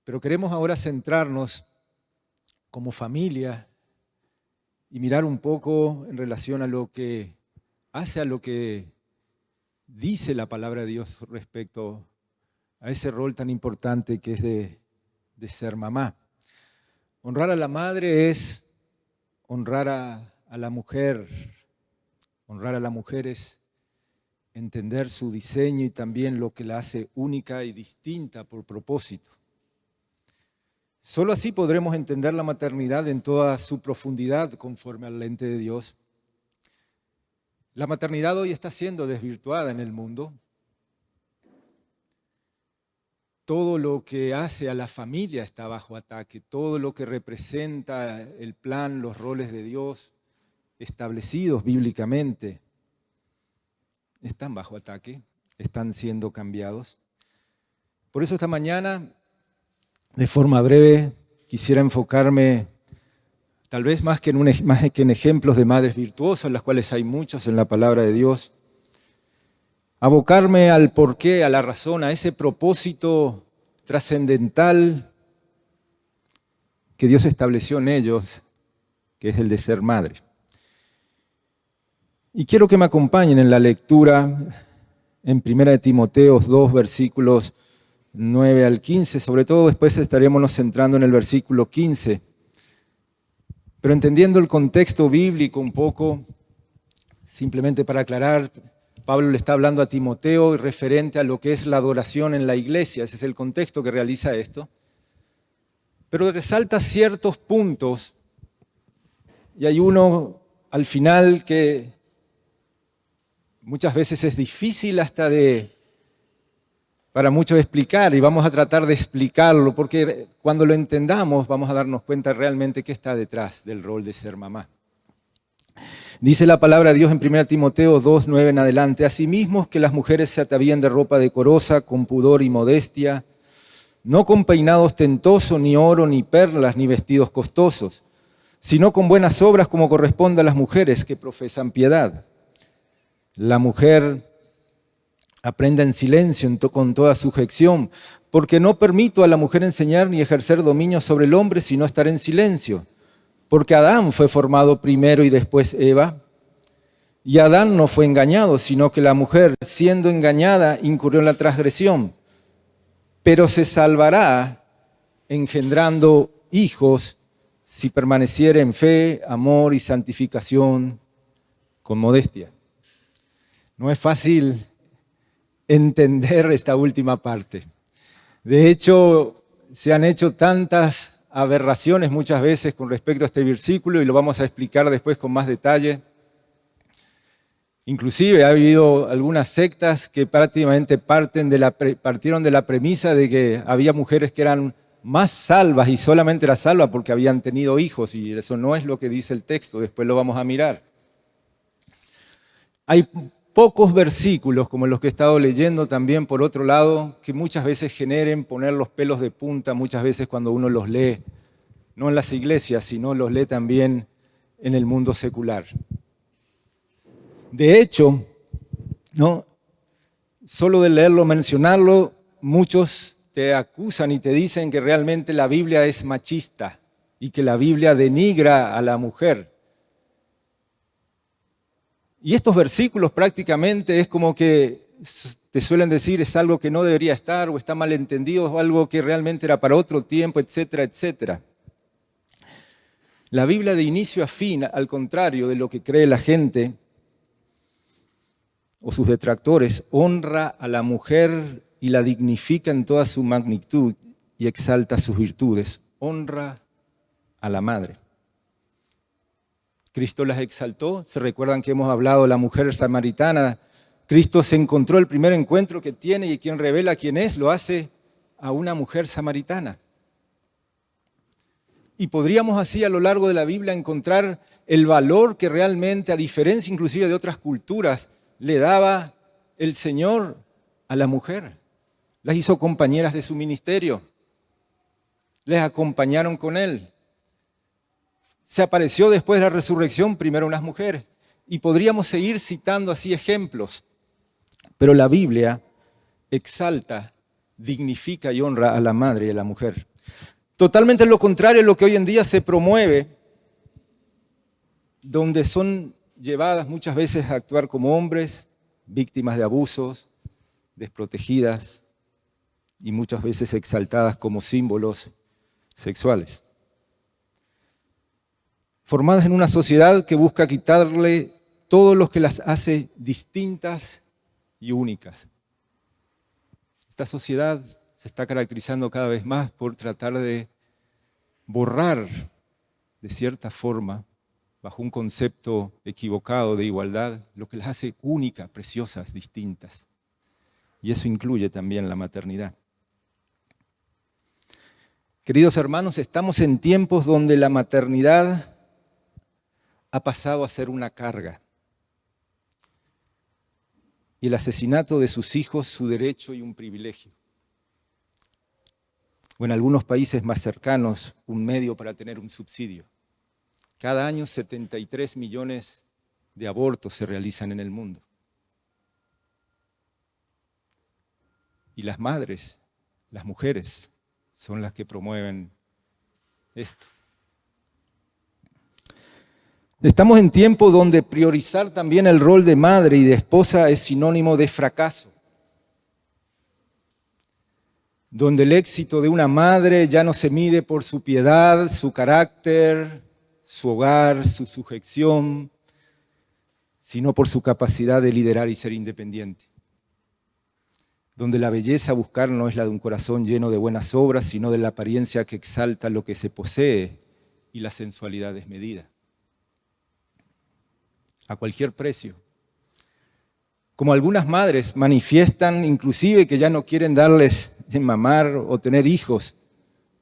Pero queremos ahora centrarnos como familia y mirar un poco en relación a lo que hace a lo que dice la palabra de Dios respecto a ese rol tan importante que es de ser mamá. Honrar a la madre es honrar a la mujer. Honrar a la mujer es entender su diseño y también lo que la hace única y distinta por propósito. Solo así podremos entender la maternidad en toda su profundidad conforme al lente de Dios. La maternidad hoy está siendo desvirtuada en el mundo. Todo lo que hace a la familia está bajo ataque, todo lo que representa el plan, los roles de Dios establecidos bíblicamente están bajo ataque, están siendo cambiados. Por eso esta mañana, de forma breve, quisiera enfocarme tal vez más que en ejemplos de madres virtuosas, las cuales hay muchos en la palabra de Dios, abocarme al porqué, a la razón, a ese propósito trascendental que Dios estableció en ellos, que es el de ser madre. Y quiero que me acompañen en la lectura en 1 Timoteo 2, versículos 9 al 15, sobre todo después estaremos centrando en el versículo 15, pero entendiendo el contexto bíblico un poco, simplemente para aclarar, Pablo le está hablando a Timoteo referente a lo que es la adoración en la iglesia, ese es el contexto que realiza esto, pero resalta ciertos puntos y hay uno al final que muchas veces es difícil hasta para muchos explicar y vamos a tratar de explicarlo porque cuando lo entendamos vamos a darnos cuenta realmente qué está detrás del rol de ser mamá. Dice la palabra de Dios en 1 Timoteo 2, 9 en adelante, asimismo que las mujeres se atavíen de ropa decorosa, con pudor y modestia, no con peinado ostentoso, ni oro, ni perlas, ni vestidos costosos, sino con buenas obras como corresponde a las mujeres que profesan piedad. La mujer aprenda en silencio, con toda sujeción, porque no permito a la mujer enseñar ni ejercer dominio sobre el hombre, sino estar en silencio. Porque Adán fue formado primero y después Eva, y Adán no fue engañado, sino que la mujer, siendo engañada, incurrió en la transgresión, pero se salvará engendrando hijos si permaneciere en fe, amor y santificación con modestia. No es fácil entender esta última parte. De hecho, se han hecho tantas aberraciones muchas veces con respecto a este versículo y lo vamos a explicar después con más detalle. Inclusive ha habido algunas sectas que prácticamente partieron de la premisa de que había mujeres que eran más salvas y solamente era salva porque habían tenido hijos y eso no es lo que dice el texto, después lo vamos a mirar. Hay pocos versículos, como los que he estado leyendo también por otro lado, que muchas veces generen poner los pelos de punta, muchas veces cuando uno los lee, no en las iglesias, sino los lee también en el mundo secular. De hecho, ¿no? Solo de leerlo, mencionarlo, muchos te acusan y te dicen que realmente la Biblia es machista y que la Biblia denigra a la mujer. Y estos versículos prácticamente es como que te suelen decir es algo que no debería estar o está mal entendido o algo que realmente era para otro tiempo, etcétera, etcétera. La Biblia de inicio a fin, al contrario de lo que cree la gente o sus detractores, honra a la mujer y la dignifica en toda su magnitud y exalta sus virtudes. Honra a la madre. Cristo las exaltó. Se recuerdan que hemos hablado de la mujer samaritana. Cristo se encontró el primer encuentro que tiene y quien revela quién es, lo hace a una mujer samaritana. Y podríamos así a lo largo de la Biblia encontrar el valor que realmente, a diferencia inclusive de otras culturas, le daba el Señor a la mujer. Las hizo compañeras de su ministerio. Les acompañaron con Él. Se apareció después de la resurrección primero unas mujeres. Y podríamos seguir citando así ejemplos. Pero la Biblia exalta, dignifica y honra a la madre y a la mujer. Totalmente lo contrario a lo que hoy en día se promueve, donde son llevadas muchas veces a actuar como hombres, víctimas de abusos, desprotegidas y muchas veces exaltadas como símbolos sexuales. Formadas en una sociedad que busca quitarle todo lo que las hace distintas y únicas. Esta sociedad se está caracterizando cada vez más por tratar de borrar, de cierta forma, bajo un concepto equivocado de igualdad, lo que las hace únicas, preciosas, distintas. Y eso incluye también la maternidad. Queridos hermanos, estamos en tiempos donde la maternidad ha pasado a ser una carga. Y el asesinato de sus hijos, su derecho y un privilegio. O en algunos países más cercanos, un medio para tener un subsidio. Cada año 73 millones de abortos se realizan en el mundo. Y las madres, las mujeres, son las que promueven esto. Estamos en tiempo donde priorizar también el rol de madre y de esposa es sinónimo de fracaso. Donde el éxito de una madre ya no se mide por su piedad, su carácter, su hogar, su sujeción, sino por su capacidad de liderar y ser independiente. Donde la belleza a buscar no es la de un corazón lleno de buenas obras, sino de la apariencia que exalta lo que se posee y la sensualidad desmedida. A cualquier precio. Como algunas madres manifiestan inclusive que ya no quieren darles de mamar o tener hijos,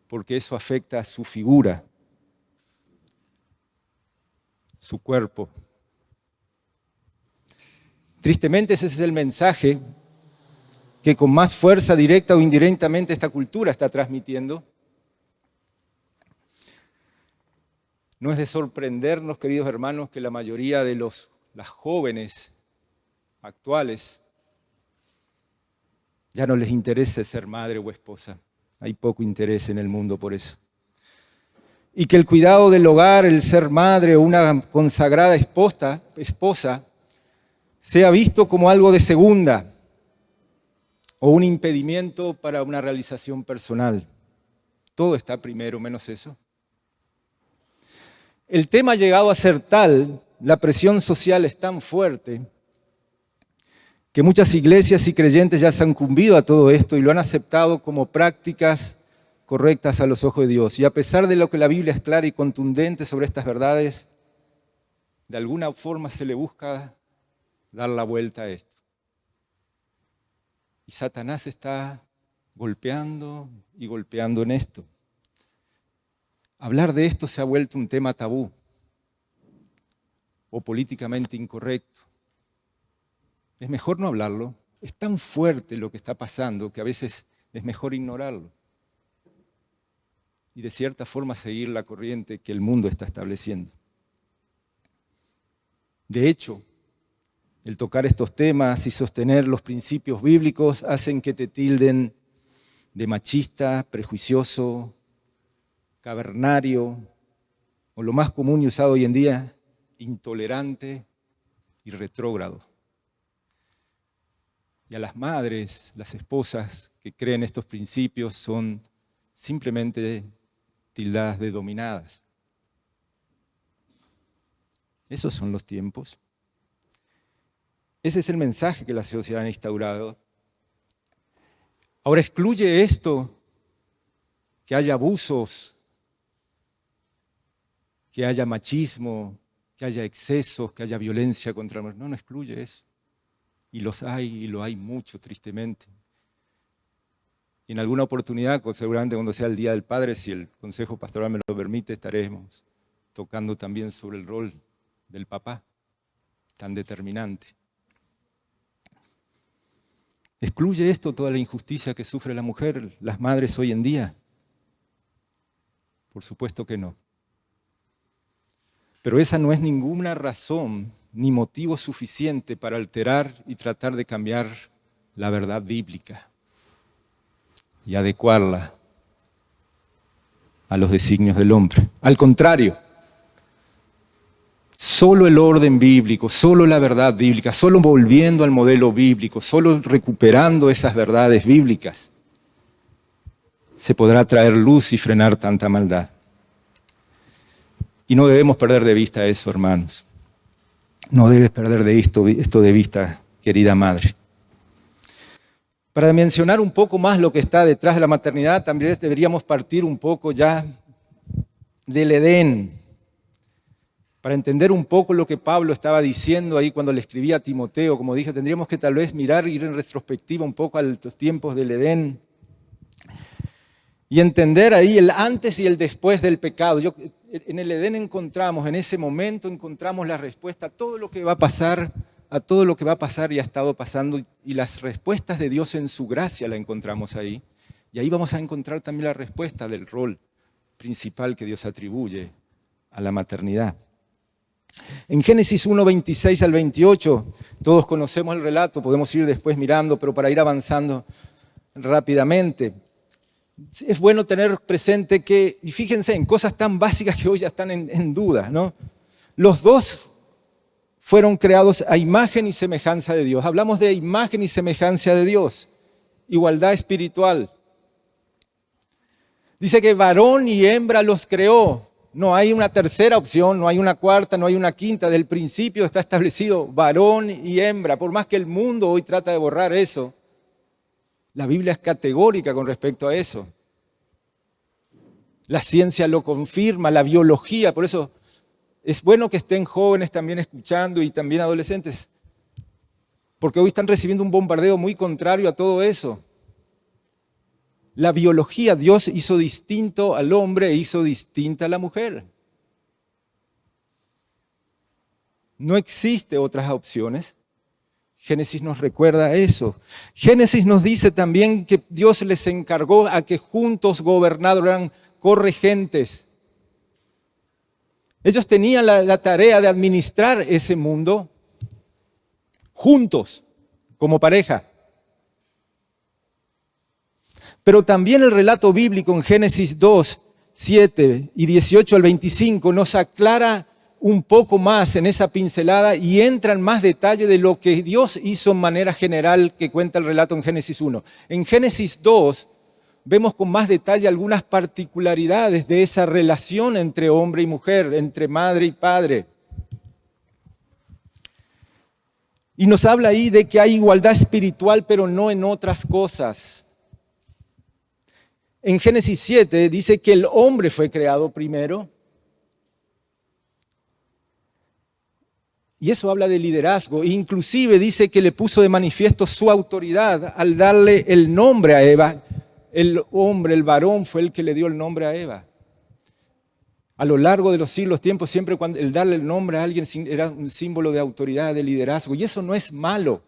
porque eso afecta a su figura, su cuerpo. Tristemente ese es el mensaje que con más fuerza directa o indirectamente esta cultura está transmitiendo. No es de sorprendernos, queridos hermanos, que la mayoría de las jóvenes actuales ya no les interese ser madre o esposa. Hay poco interés en el mundo por eso. Y que el cuidado del hogar, el ser madre o una consagrada esposa, sea visto como algo de segunda o un impedimento para una realización personal. Todo está primero, menos eso. El tema ha llegado a ser tal, la presión social es tan fuerte, que muchas iglesias y creyentes ya se han cumbido a todo esto y lo han aceptado como prácticas correctas a los ojos de Dios. Y a pesar de lo que la Biblia es clara y contundente sobre estas verdades, de alguna forma se le busca dar la vuelta a esto. Y Satanás está golpeando y golpeando en esto. Hablar de esto se ha vuelto un tema tabú o políticamente incorrecto. Es mejor no hablarlo. Es tan fuerte lo que está pasando que a veces es mejor ignorarlo. Y de cierta forma seguir la corriente que el mundo está estableciendo. De hecho, el tocar estos temas y sostener los principios bíblicos hacen que te tilden de machista, prejuicioso, cavernario, o lo más común y usado hoy en día, intolerante y retrógrado. Y a las madres, las esposas que creen estos principios son simplemente tildadas de dominadas. Esos son los tiempos. Ese es el mensaje que la sociedad ha instaurado. Ahora, ¿excluye esto que haya abusos, que haya machismo, que haya excesos, que haya violencia contra la mujer? No, no excluye eso. Y los hay, y lo hay mucho, tristemente. Y en alguna oportunidad, seguramente cuando sea el Día del Padre, si el Consejo Pastoral me lo permite, estaremos tocando también sobre el rol del papá, tan determinante. ¿Excluye esto toda la injusticia que sufre la mujer, las madres hoy en día? Por supuesto que no. Pero esa no es ninguna razón ni motivo suficiente para alterar y tratar de cambiar la verdad bíblica y adecuarla a los designios del hombre. Al contrario, solo el orden bíblico, solo la verdad bíblica, solo volviendo al modelo bíblico, solo recuperando esas verdades bíblicas, se podrá traer luz y frenar tanta maldad. Y no debemos perder de vista eso, hermanos. No debes perder de esto de vista, querida madre. Para mencionar un poco más lo que está detrás de la maternidad, también deberíamos partir un poco ya del Edén, para entender un poco lo que Pablo estaba diciendo ahí cuando le escribía a Timoteo. Como dije, tendríamos que tal vez ir en retrospectiva un poco a los tiempos del Edén y entender ahí el antes y el después del pecado. En el Edén en ese momento encontramos la respuesta a todo lo que va a pasar, y ha estado pasando, y las respuestas de Dios en su gracia la encontramos ahí. Y ahí vamos a encontrar también la respuesta del rol principal que Dios atribuye a la maternidad. En Génesis 1, 26 al 28, todos conocemos el relato, podemos ir después mirando, pero para ir avanzando rápidamente, es bueno tener presente que, y fíjense en cosas tan básicas que hoy ya están en duda, ¿no? Los dos fueron creados a imagen y semejanza de Dios. Hablamos de imagen y semejanza de Dios, igualdad espiritual. Dice que varón y hembra los creó. No hay una tercera opción, no hay una cuarta, no hay una quinta. Del principio está establecido varón y hembra. Por más que el mundo hoy trata de borrar eso, la Biblia es categórica con respecto a eso. La ciencia lo confirma, la biología. Por eso es bueno que estén jóvenes también escuchando y también adolescentes, porque hoy están recibiendo un bombardeo muy contrario a todo eso. La biología, Dios hizo distinto al hombre e hizo distinta a la mujer. No existe otras opciones. Génesis nos recuerda eso. Génesis nos dice también que Dios les encargó a que juntos gobernaran, corregentes. Ellos tenían la tarea de administrar ese mundo juntos, como pareja. Pero también el relato bíblico en Génesis 2, 7 y 18 al 25 nos aclara un poco más en esa pincelada y entra en más detalle de lo que Dios hizo en manera general que cuenta el relato en Génesis 1. En Génesis 2 vemos con más detalle algunas particularidades de esa relación entre hombre y mujer, entre madre y padre. Y nos habla ahí de que hay igualdad espiritual, pero no en otras cosas. En Génesis 7 dice que el hombre fue creado primero. Y eso habla de liderazgo. Inclusive dice que le puso de manifiesto su autoridad al darle el nombre a Eva. El hombre, el varón, fue el que le dio el nombre a Eva. A lo largo de los siglos, tiempos, siempre el darle el nombre a alguien era un símbolo de autoridad, de liderazgo. Y eso no es malo.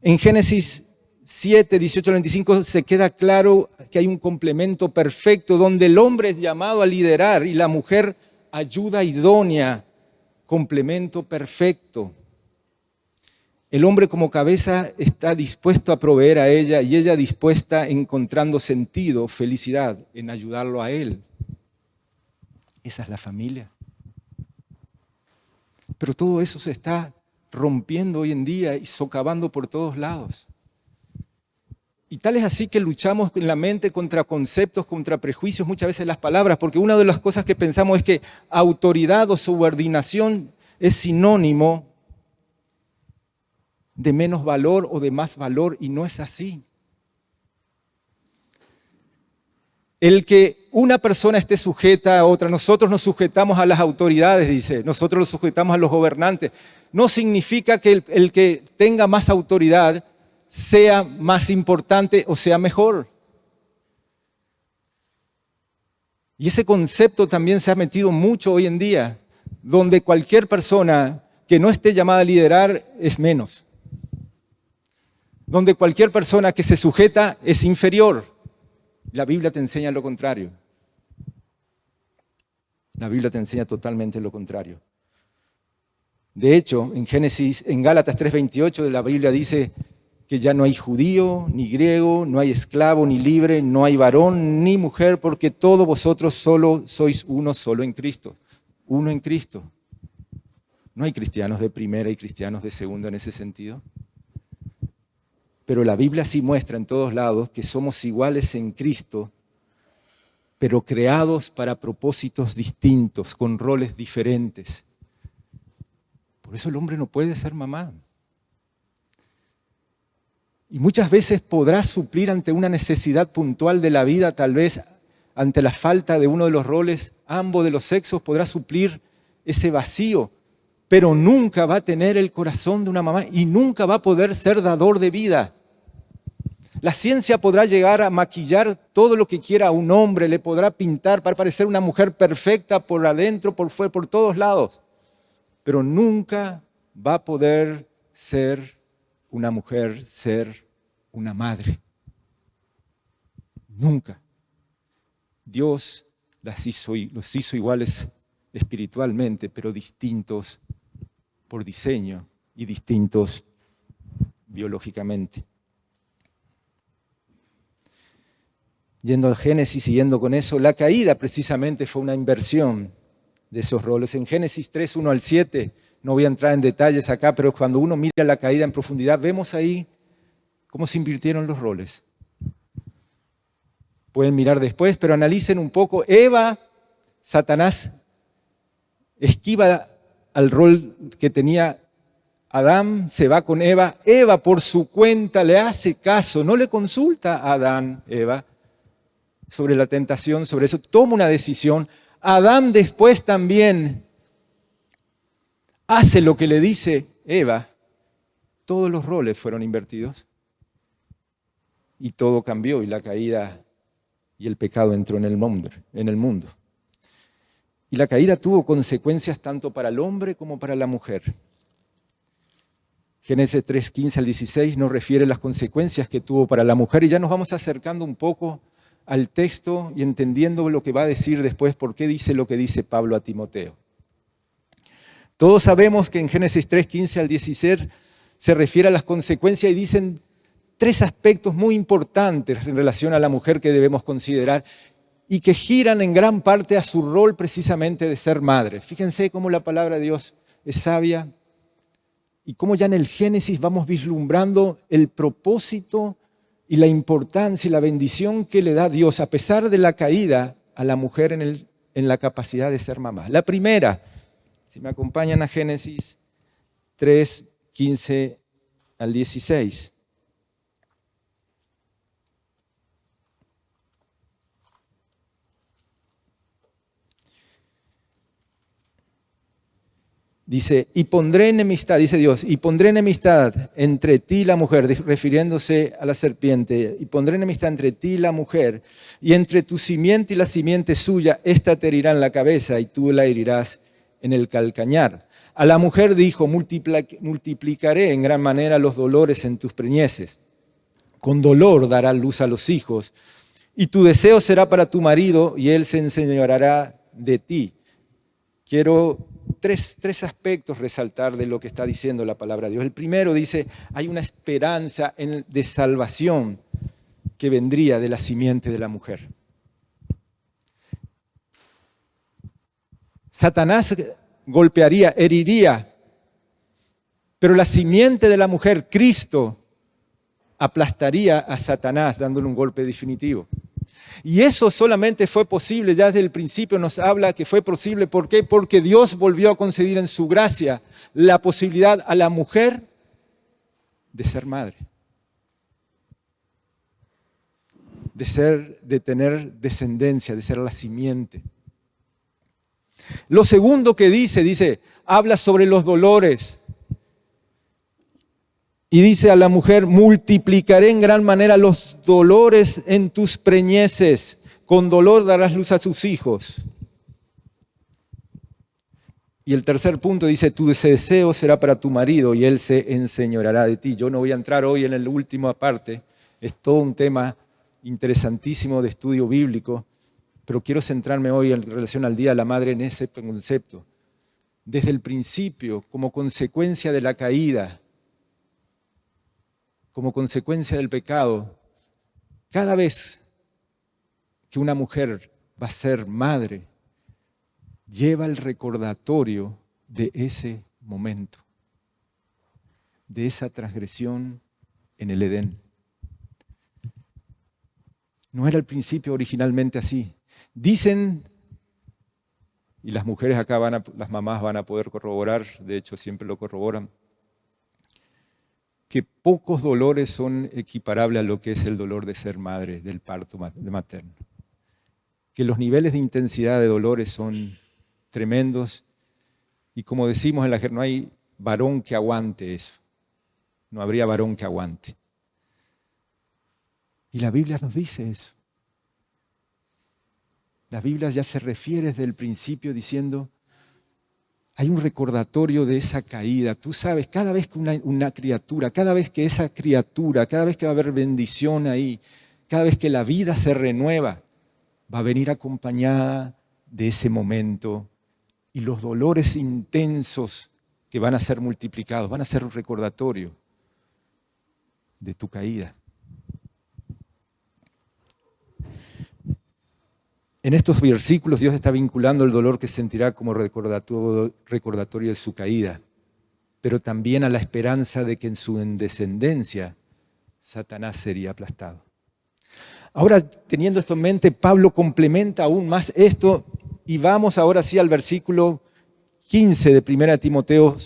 En Génesis 7, 18 al 25 se queda claro que hay un complemento perfecto donde el hombre es llamado a liderar y la mujer ayuda idónea. Complemento perfecto. El hombre como cabeza está dispuesto a proveer a ella y ella dispuesta encontrando sentido, felicidad en ayudarlo a él. Esa es la familia. Pero todo eso se está rompiendo hoy en día y socavando por todos lados. Y tal es así que luchamos en la mente contra conceptos, contra prejuicios, muchas veces las palabras, porque una de las cosas que pensamos es que autoridad o subordinación es sinónimo de menos valor o de más valor, y no es así. El que una persona esté sujeta a otra, nosotros nos sujetamos a las autoridades, dice, nosotros nos sujetamos a los gobernantes, no significa que el que tenga más autoridad sea más importante o sea mejor. Y ese concepto también se ha metido mucho hoy en día, donde cualquier persona que no esté llamada a liderar es menos. Donde cualquier persona que se sujeta es inferior. La Biblia te enseña lo contrario. La Biblia te enseña totalmente lo contrario. De hecho, en Gálatas 3:28 de la Biblia dice que ya no hay judío, ni griego, no hay esclavo, ni libre, no hay varón, ni mujer, porque todos vosotros solo sois uno solo en Cristo. Uno en Cristo. No hay cristianos de primera y cristianos de segunda en ese sentido. Pero la Biblia sí muestra en todos lados que somos iguales en Cristo, pero creados para propósitos distintos, con roles diferentes. Por eso el hombre no puede ser mamá. Y muchas veces podrá suplir ante una necesidad puntual de la vida, tal vez ante la falta de uno de los roles, ambos de los sexos, podrá suplir ese vacío, pero nunca va a tener el corazón de una mamá y nunca va a poder ser dador de vida. La ciencia podrá llegar a maquillar todo lo que quiera a un hombre, le podrá pintar para parecer una mujer perfecta por adentro, por fuera, por todos lados, pero nunca va a poder ser una mujer, ser una madre. Nunca. Dios los hizo iguales espiritualmente, pero distintos por diseño y distintos biológicamente. Yendo a Génesis, siguiendo con eso, la caída precisamente fue una inversión de esos roles. En Génesis 3, 1 al 7, no voy a entrar en detalles acá, pero cuando uno mira la caída en profundidad, vemos ahí cómo se invirtieron los roles. Pueden mirar después, pero analicen un poco. Eva, Satanás, esquiva al rol que tenía Adán, se va con Eva. Eva por su cuenta le hace caso, no le consulta a Adán, Eva, sobre la tentación, sobre eso. Toma una decisión. Adán después también hace lo que le dice Eva. Todos los roles fueron invertidos y todo cambió y la caída y el pecado entró en el mundo. Y la caída tuvo consecuencias tanto para el hombre como para la mujer. Génesis 3, 15 al 16 nos refiere las consecuencias que tuvo para la mujer y ya nos vamos acercando un poco al texto y entendiendo lo que va a decir después, por qué dice lo que dice Pablo a Timoteo. Todos sabemos que en Génesis 3, 15 al 16 se refiere a las consecuencias y dicen tres aspectos muy importantes en relación a la mujer que debemos considerar y que giran en gran parte a su rol precisamente de ser madre. Fíjense cómo la palabra de Dios es sabia y cómo ya en el Génesis vamos vislumbrando el propósito y la importancia y la bendición que le da Dios a pesar de la caída a la mujer en la capacidad de ser mamá. La primera, si me acompañan a Génesis 3, 15 al 16. Dice, y pondré enemistad, dice Dios, y pondré enemistad entre ti y la mujer, refiriéndose a la serpiente, y pondré enemistad entre ti y la mujer, y entre tu simiente y la simiente suya, ésta te herirá en la cabeza y tú la herirás en el calcañar. A la mujer dijo, multiplicaré en gran manera los dolores en tus preñeces. Con dolor darás luz a los hijos, y tu deseo será para tu marido, y él se enseñoreará de ti. Quiero tres aspectos resaltar de lo que está diciendo la palabra de Dios. El primero dice, hay una esperanza de salvación que vendría de la simiente de la mujer. Satanás golpearía, heriría, pero la simiente de la mujer, Cristo, aplastaría a Satanás dándole un golpe definitivo. Y eso solamente fue posible, ya desde el principio nos habla que fue posible. ¿Por qué? Porque Dios volvió a conceder en su gracia la posibilidad a la mujer de ser madre. De tener descendencia, de ser la simiente. Lo segundo que dice, habla sobre los dolores. Y dice a la mujer, multiplicaré en gran manera los dolores en tus preñeces. Con dolor darás luz a sus hijos. Y el tercer punto dice, tu deseo será para tu marido y él se enseñoreará de ti. Yo no voy a entrar hoy en la última parte. Es todo un tema interesantísimo de estudio bíblico. Pero quiero centrarme hoy en relación al Día de la Madre en ese concepto. Desde el principio, como consecuencia de la caída, como consecuencia del pecado, cada vez que una mujer va a ser madre, lleva el recordatorio de ese momento, de esa transgresión en el Edén. No era al principio originalmente así. Dicen, y las mujeres acá las mamás van a poder corroborar, de hecho siempre lo corroboran, que pocos dolores son equiparables a lo que es el dolor de ser madre, del parto materno. Que los niveles de intensidad de dolores son tremendos y como decimos en la jerga, no hay varón que aguante eso. No habría varón que aguante. Y la Biblia nos dice eso. La Biblia ya se refiere desde el principio diciendo, hay un recordatorio de esa caída. Tú sabes, cada vez que una criatura, cada vez que esa criatura, cada vez que va a haber bendición ahí, cada vez que la vida se renueva, va a venir acompañada de ese momento y los dolores intensos que van a ser multiplicados, van a ser un recordatorio de tu caída. En estos versículos Dios está vinculando el dolor que sentirá como recordatorio de su caída, pero también a la esperanza de que en su descendencia Satanás sería aplastado. Ahora, teniendo esto en mente, Pablo complementa aún más esto y vamos ahora sí al versículo 15 de 1 Timoteo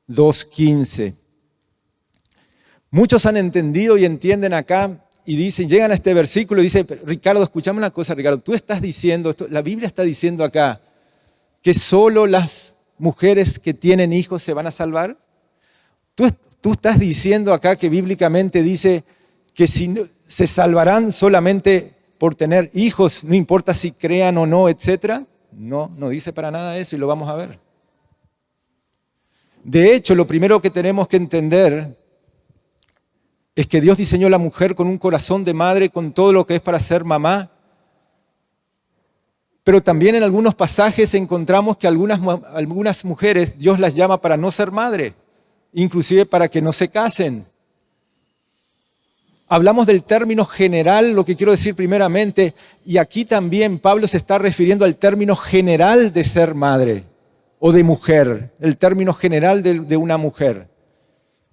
2:15. Muchos han entendido y entienden acá y dicen, llegan a este versículo y dicen, Ricardo, escuchame una cosa, Ricardo, tú estás diciendo, la Biblia está diciendo acá que solo las mujeres que tienen hijos se van a salvar. Tú estás diciendo acá que bíblicamente dice que se salvarán solamente por tener hijos, no importa si crean o no, etc. No, no dice para nada eso y lo vamos a ver. De hecho, lo primero que tenemos que entender es que Dios diseñó a la mujer con un corazón de madre, con todo lo que es para ser mamá. Pero también en algunos pasajes encontramos que algunas mujeres Dios las llama para no ser madre, inclusive para que no se casen. Hablamos del término general, lo que quiero decir primeramente, y aquí también Pablo se está refiriendo al término general de ser madre o de mujer, el término general de una mujer.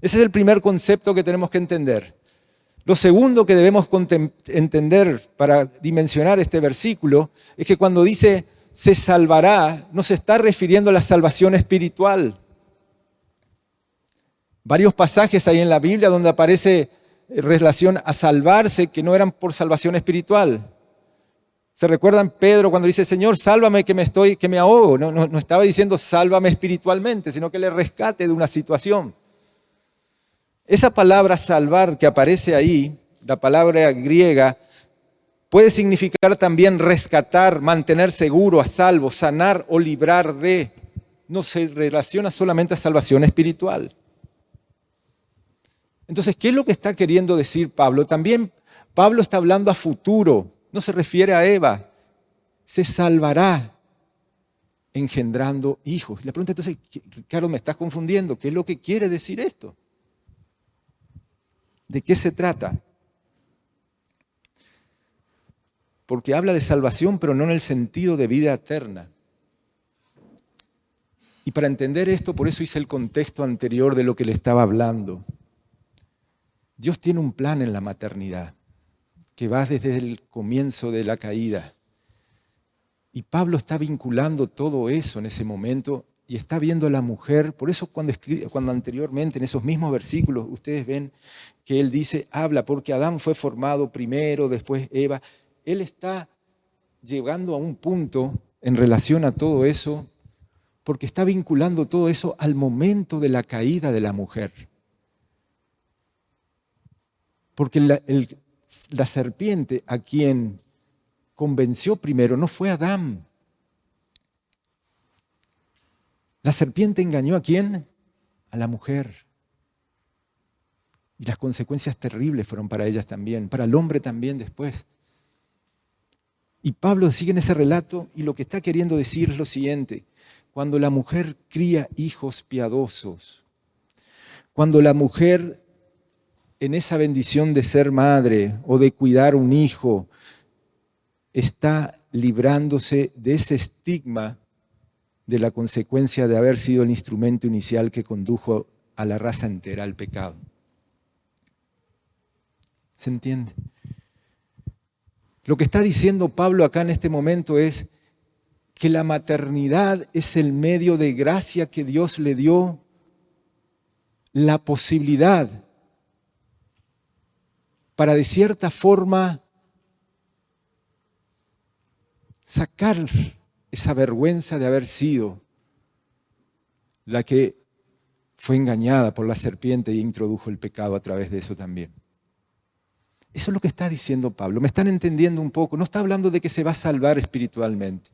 Ese es el primer concepto que tenemos que entender. Lo segundo que debemos entender para dimensionar este versículo es que cuando dice se salvará, no se está refiriendo a la salvación espiritual. Varios pasajes hay en la Biblia donde aparece relación a salvarse que no eran por salvación espiritual. ¿Se recuerdan Pedro cuando dice, Señor, sálvame que me ahogo? No estaba diciendo sálvame espiritualmente, sino que le rescate de una situación. Esa palabra salvar que aparece ahí, la palabra griega, puede significar también rescatar, mantener seguro, a salvo, sanar o librar de. No se relaciona solamente a salvación espiritual. Entonces, ¿qué es lo que está queriendo decir Pablo? También Pablo está hablando a futuro, no se refiere a Eva. Se salvará engendrando hijos. La pregunta entonces, Ricardo, me estás confundiendo. ¿Qué es lo que quiere decir esto? ¿De qué se trata? Porque habla de salvación, pero no en el sentido de vida eterna. Y para entender esto, por eso hice el contexto anterior de lo que le estaba hablando. Dios tiene un plan en la maternidad, que va desde el comienzo de la caída. Y Pablo está vinculando todo eso en ese momento y está viendo a la mujer. Por eso cuando anteriormente, en esos mismos versículos, ustedes ven que él dice, habla, porque Adán fue formado primero, después Eva. Él está llegando a un punto en relación a todo eso, porque está vinculando todo eso al momento de la caída de la mujer. Porque la serpiente a quien convenció primero no fue Adán. La serpiente engañó ¿a quién? A la mujer. Y las consecuencias terribles fueron para ellas también, para el hombre también después. Y Pablo sigue en ese relato y lo que está queriendo decir es lo siguiente. Cuando la mujer cría hijos piadosos, cuando la mujer en esa bendición de ser madre o de cuidar un hijo, está librándose de ese estigma de la consecuencia de haber sido el instrumento inicial que condujo a la raza entera al pecado. ¿Se entiende? Lo que está diciendo Pablo acá en este momento es que la maternidad es el medio de gracia que Dios le dio, la posibilidad para de cierta forma sacar esa vergüenza de haber sido la que fue engañada por la serpiente y introdujo el pecado a través de eso también. Eso es lo que está diciendo Pablo. ¿Me están entendiendo un poco? No está hablando de que se va a salvar espiritualmente,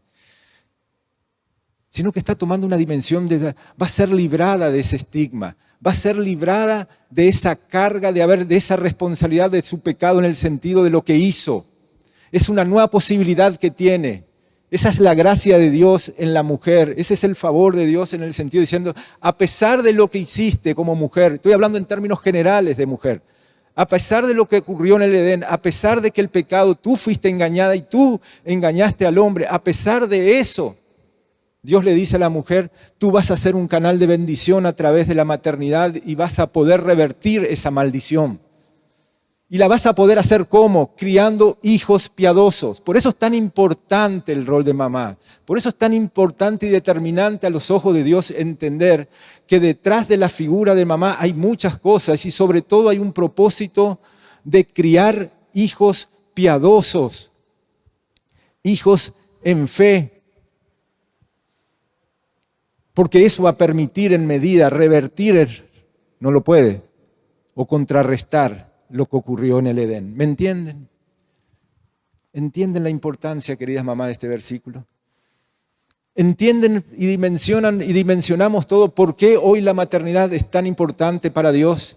sino que está tomando una dimensión va a ser librada de ese estigma, va a ser librada de esa carga, de esa responsabilidad de su pecado en el sentido de lo que hizo. Es una nueva posibilidad que tiene. Esa es la gracia de Dios en la mujer, ese es el favor de Dios en el sentido diciendo, a pesar de lo que hiciste como mujer, estoy hablando en términos generales de mujer, a pesar de lo que ocurrió en el Edén, a pesar de que el pecado, tú fuiste engañada y tú engañaste al hombre, a pesar de eso, Dios le dice a la mujer, tú vas a ser un canal de bendición a través de la maternidad y vas a poder revertir esa maldición. Y la vas a poder hacer ¿cómo? Criando hijos piadosos. Por eso es tan importante el rol de mamá. Por eso es tan importante y determinante a los ojos de Dios entender que detrás de la figura de mamá hay muchas cosas y sobre todo hay un propósito de criar hijos piadosos, hijos en fe. Porque eso va a permitir en medida revertir, no lo puede, o contrarrestar lo que ocurrió en el Edén. ¿Me entienden? ¿Entienden la importancia, queridas mamás, de este versículo? ¿Entienden y dimensionan y dimensionamos todo por qué hoy la maternidad es tan importante para Dios?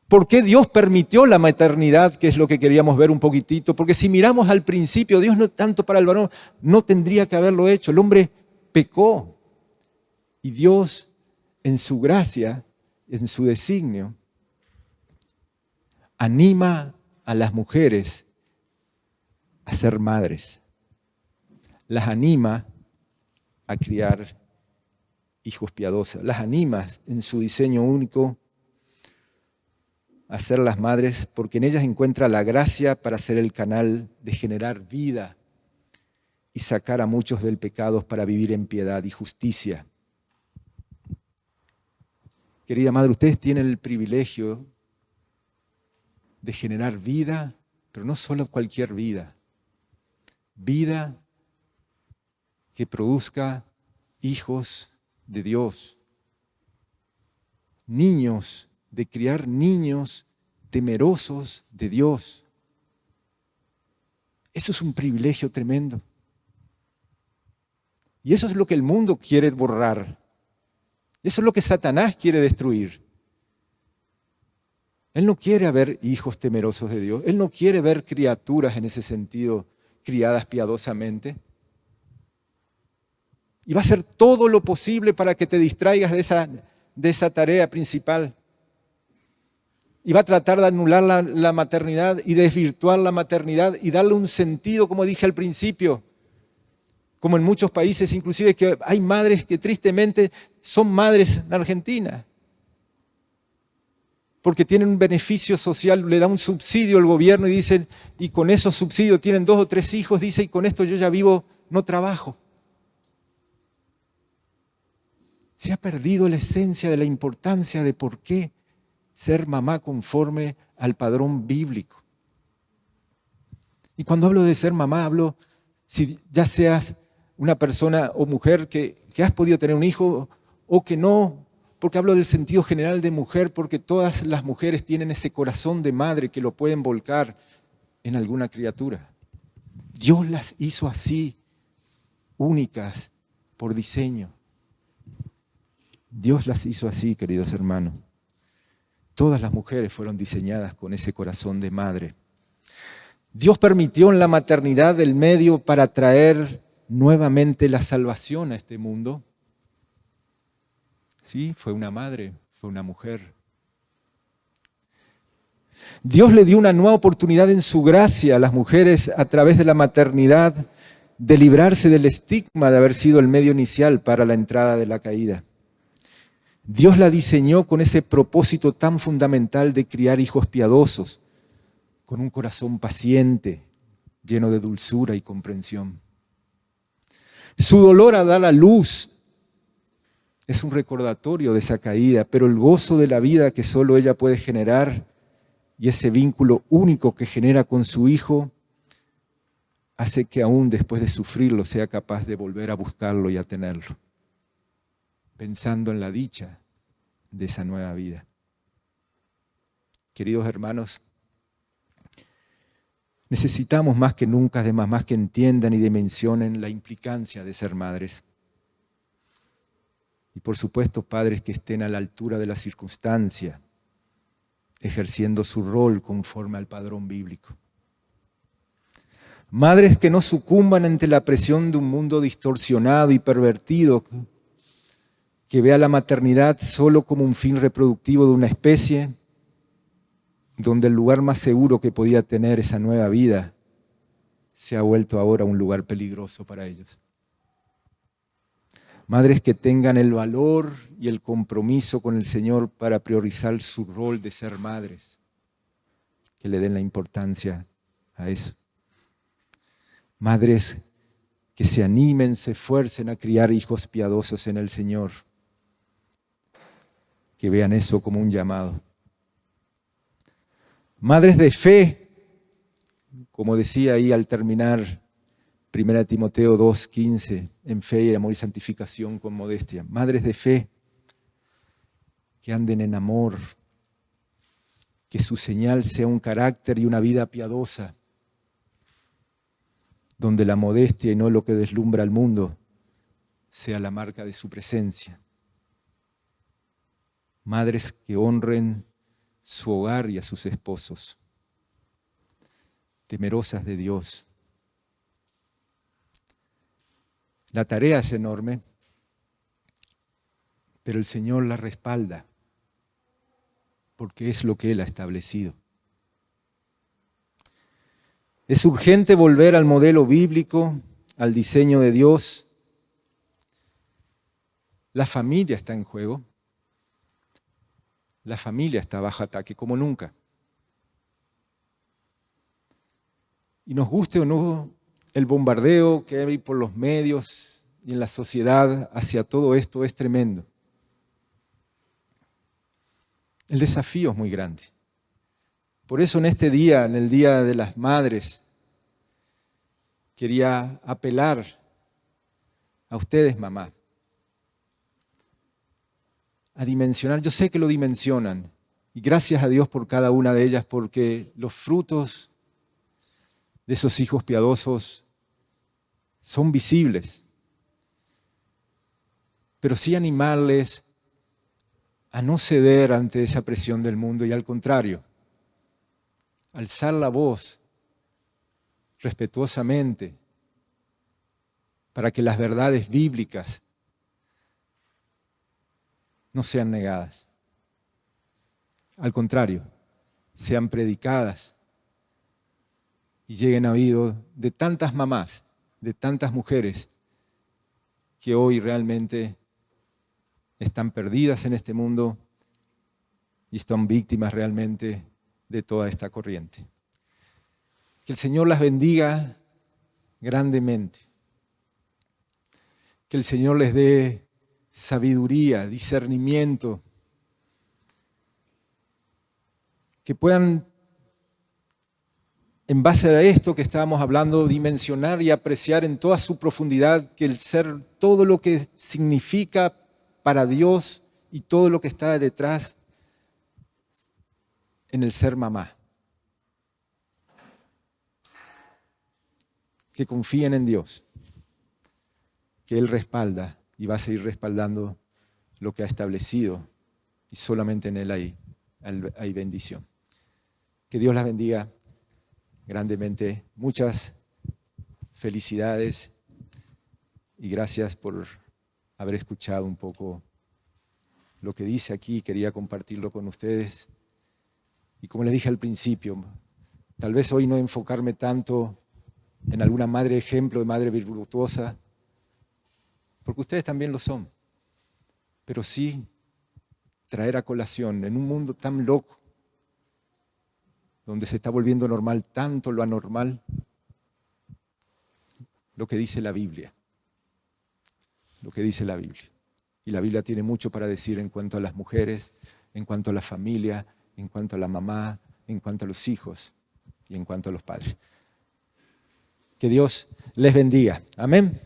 ¿Por qué Dios permitió la maternidad, que es lo que queríamos ver un poquitito? Porque si miramos al principio, Dios no tanto para el varón, no tendría que haberlo hecho. El hombre pecó y Dios, en su gracia, en su designio, anima a las mujeres a ser madres. Las anima a criar hijos piadosos. Las anima en su diseño único a ser las madres porque en ellas encuentra la gracia para ser el canal de generar vida y sacar a muchos del pecado para vivir en piedad y justicia. Querida madre, ustedes tienen el privilegio de generar vida, pero no solo cualquier vida. Vida que produzca hijos de Dios. Niños, de criar niños temerosos de Dios. Eso es un privilegio tremendo. Y eso es lo que el mundo quiere borrar. Eso es lo que Satanás quiere destruir. Él no quiere ver hijos temerosos de Dios. Él no quiere ver criaturas en ese sentido criadas piadosamente. Y va a hacer todo lo posible para que te distraigas de esa tarea principal. Y va a tratar de anular la maternidad y desvirtuar la maternidad y darle un sentido, como dije al principio, como en muchos países, inclusive que hay madres que tristemente son madres en Argentina, porque tienen un beneficio social, le da un subsidio al gobierno y dicen, y con esos subsidios tienen 2 o 3 hijos, dice, y con esto yo ya vivo, no trabajo. Se ha perdido la esencia de la importancia de por qué ser mamá conforme al padrón bíblico. Y cuando hablo de ser mamá, hablo si ya seas una persona o mujer que has podido tener un hijo o que no, porque hablo del sentido general de mujer, porque todas las mujeres tienen ese corazón de madre que lo pueden volcar en alguna criatura. Dios las hizo así, únicas, por diseño. Dios las hizo así, queridos hermanos. Todas las mujeres fueron diseñadas con ese corazón de madre. Dios permitió en la maternidad el medio para traer nuevamente la salvación a este mundo. Sí, fue una madre, fue una mujer. Dios le dio una nueva oportunidad en su gracia a las mujeres a través de la maternidad de librarse del estigma de haber sido el medio inicial para la entrada de la caída. Dios la diseñó con ese propósito tan fundamental de criar hijos piadosos, con un corazón paciente, lleno de dulzura y comprensión. Su dolor a dar a luz es un recordatorio de esa caída, pero el gozo de la vida que solo ella puede generar y ese vínculo único que genera con su hijo hace que aún después de sufrirlo sea capaz de volver a buscarlo y a tenerlo, pensando en la dicha de esa nueva vida. Queridos hermanos, necesitamos más que nunca de mamás que entiendan y dimensionen la implicancia de ser madres. Y por supuesto, padres que estén a la altura de la circunstancia, ejerciendo su rol conforme al padrón bíblico. Madres que no sucumban ante la presión de un mundo distorsionado y pervertido, que vea la maternidad solo como un fin reproductivo de una especie, donde el lugar más seguro que podía tener esa nueva vida se ha vuelto ahora un lugar peligroso para ellos. Madres que tengan el valor y el compromiso con el Señor para priorizar su rol de ser madres, que le den la importancia a eso. Madres que se animen, se esfuercen a criar hijos piadosos en el Señor, que vean eso como un llamado. Madres de fe, como decía ahí al terminar 1 Timoteo 2:15, en fe y amor y santificación con modestia. Madres de fe que anden en amor, que su señal sea un carácter y una vida piadosa, donde la modestia y no lo que deslumbra al mundo sea la marca de su presencia. Madres que honren su hogar y a sus esposos, temerosas de Dios. La tarea es enorme, pero el Señor la respalda, porque es lo que Él ha establecido. Es urgente volver al modelo bíblico, al diseño de Dios. La familia está en juego. La familia está bajo ataque como nunca. Y nos guste o no, el bombardeo que hay por los medios y en la sociedad hacia todo esto es tremendo. El desafío es muy grande. Por eso en este día, en el Día de las Madres, quería apelar a ustedes, mamá, a dimensionar. Yo sé que lo dimensionan, y gracias a Dios por cada una de ellas, porque los frutos de esos hijos piadosos son visibles. Pero sí animarles a no ceder ante esa presión del mundo y al contrario, alzar la voz respetuosamente para que las verdades bíblicas no sean negadas. Al contrario, sean predicadas y lleguen a oídos de tantas mamás, de tantas mujeres que hoy realmente están perdidas en este mundo y están víctimas realmente de toda esta corriente. Que el Señor las bendiga grandemente. Que el Señor les dé sabiduría, discernimiento. Que puedan, en base a esto que estábamos hablando, dimensionar y apreciar en toda su profundidad que el ser, todo lo que significa para Dios y todo lo que está detrás en el ser mamá. Que confíen en Dios, que Él respalda y va a seguir respaldando lo que ha establecido y solamente en Él hay bendición. Que Dios las bendiga grandemente. Muchas felicidades y gracias por haber escuchado un poco lo que dice aquí. Quería compartirlo con ustedes Y como les dije al principio, tal vez hoy no enfocarme tanto en alguna madre ejemplo de madre virtuosa, porque ustedes también lo son, pero sí traer a colación en un mundo tan loco, donde se está volviendo normal tanto lo anormal, lo que dice la Biblia, lo que dice la Biblia. Y la Biblia tiene mucho para decir en cuanto a las mujeres, en cuanto a la familia, en cuanto a la mamá, en cuanto a los hijos y en cuanto a los padres. Que Dios les bendiga. Amén.